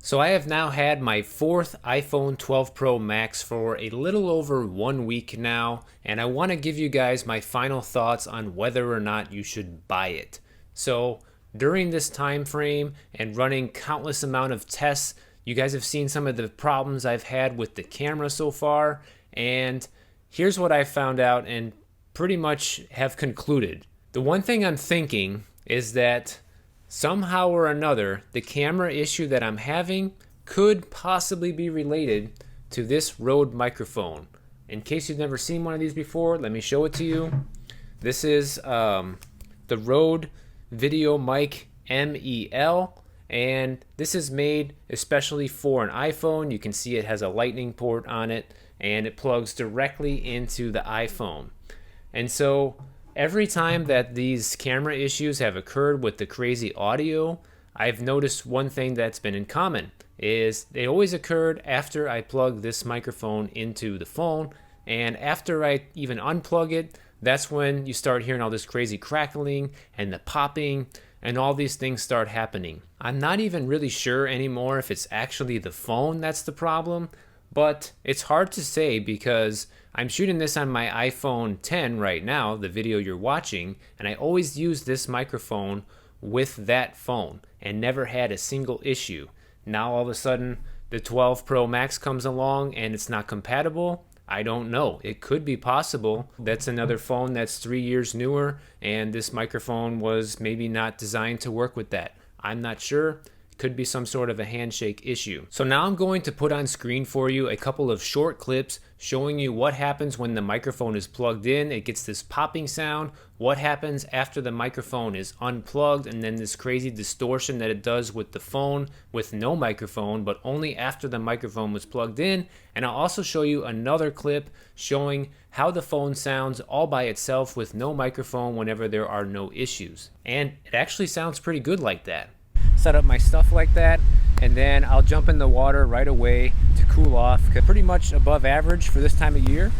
So I have now had my fourth iPhone 12 Pro Max for a little over 1 week now, and I want to give you guys my final thoughts on whether or not you should buy it. So during this time frame and running countless amount of tests, you guys have seen some of the problems I've had with the camera so far, and here's what I found out and pretty much have concluded. The one thing I'm thinking is that somehow or another, the camera issue that I'm having could possibly be related to this Rode microphone. In case you've never seen one of these before, let me show it to you. This is the Rode Video Mic MEL, and this is made especially for an iPhone. You can see it has a lightning port on it, and it plugs directly into the iPhone. And so every time that these camera issues have occurred with the crazy audio, I've noticed one thing that's been in common is they always occurred after I plug this microphone into the phone, and after I even unplug it, that's when you start hearing all this crazy crackling and the popping and all these things start happening. I'm not even really sure anymore if it's actually the phone that's the problem, but it's hard to say because I'm shooting this on my iPhone 10 right now, the video you're watching, and I always use this microphone with that phone and never had a single issue. Now all of a sudden the 12 Pro Max comes along and it's not compatible. I don't know. It could be possible. That's another phone that's 3 years newer and this microphone was maybe not designed to work with that. I'm not sure. Could be some sort of a handshake issue. So now I'm going to put on screen for you a couple of short clips showing you what happens when the microphone is plugged in. It gets this popping sound. What happens after the microphone is unplugged, and then this crazy distortion that it does with the phone with no microphone, but only after the microphone was plugged in. And I'll also show you another clip showing how the phone sounds all by itself with no microphone whenever there are no issues. And it actually sounds pretty good like that. Set up my stuff like that, and then I'll jump in the water right away to cool off. Pretty much above average for this time of year.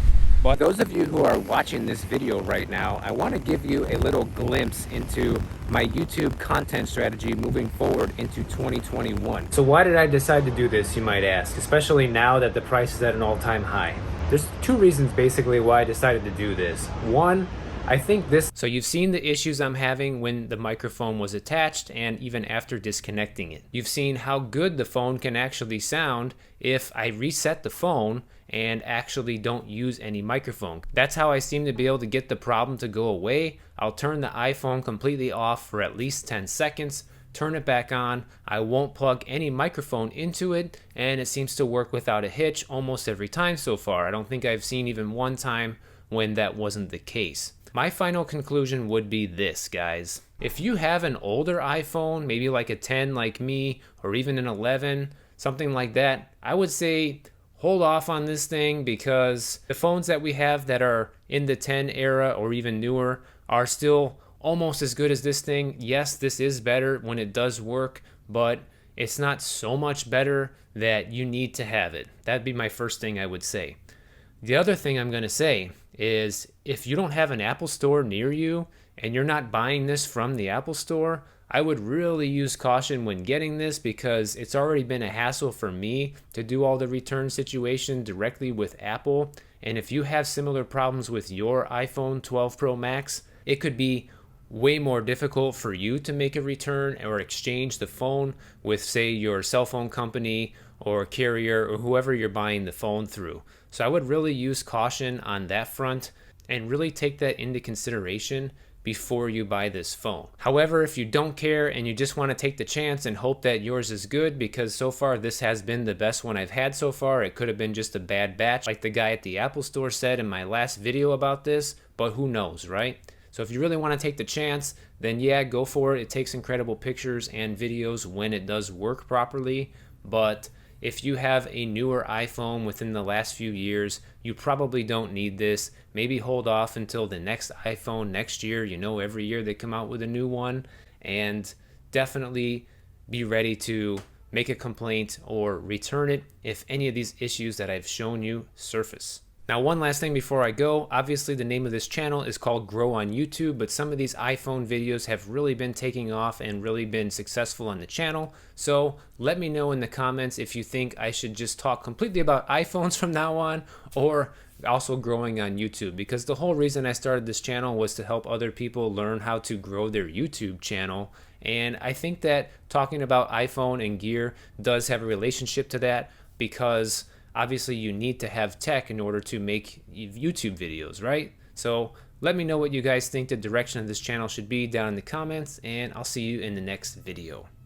But those of you who are watching this video right now, I want to give you a little glimpse into my YouTube content strategy moving forward into 2021. So why did I decide to do this, you might ask, especially now that the price is at an all-time high? There's two reasons basically why I decided to do this. One, I think this, so you've seen the issues I'm having when the microphone was attached and even after disconnecting it. You've seen how good the phone can actually sound if I reset the phone and actually don't use any microphone. That's how I seem to be able to get the problem to go away. I'll turn the iPhone completely off for at least 10 seconds, turn it back on, I won't plug any microphone into it, and it seems to work without a hitch almost every time so far. I don't think I've seen even one time when that wasn't the case. My final conclusion would be this, guys. If you have an older iPhone, maybe like a 10 like me, or even an 11, something like that, I would say hold off on this thing because the phones that we have that are in the 10 era or even newer are still almost as good as this thing. Yes, this is better when it does work, but it's not so much better that you need to have it. That'd be my first thing I would say. The other thing I'm going to say is if you don't have an Apple Store near you and you're not buying this from the Apple Store, I would really use caution when getting this because it's already been a hassle for me to do all the return situation directly with Apple. And if you have similar problems with your iPhone 12 Pro Max, it could be way more difficult for you to make a return or exchange the phone with, say, your cell phone company or carrier or whoever you're buying the phone through. So I would really use caution on that front and really take that into consideration before you buy this phone. However, if you don't care and you just want to take the chance and hope that yours is good, because so far this has been the best one I've had so far. It could have been just a bad batch like the guy at the Apple Store said in my last video about this, but who knows, right? So if you really want to take the chance, then yeah, go for it. It takes incredible pictures and videos when it does work properly, but if you have a newer iPhone within the last few years, you probably don't need this. Maybe hold off until the next iPhone next year. You know, every year they come out with a new one. And definitely be ready to make a complaint or return it if any of these issues that I've shown you surface. Now, one last thing before I go. Obviously, the name of this channel is called Grow on YouTube, but some of these iPhone videos have really been taking off and really been successful on the channel. So let me know in the comments if you think I should just talk completely about iPhones from now on, or also growing on YouTube, because the whole reason I started this channel was to help other people learn how to grow their YouTube channel. And I think that talking about iPhone and gear does have a relationship to that, because obviously you need to have tech in order to make YouTube videos, right? So let me know what you guys think the direction of this channel should be down in the comments, and I'll see you in the next video.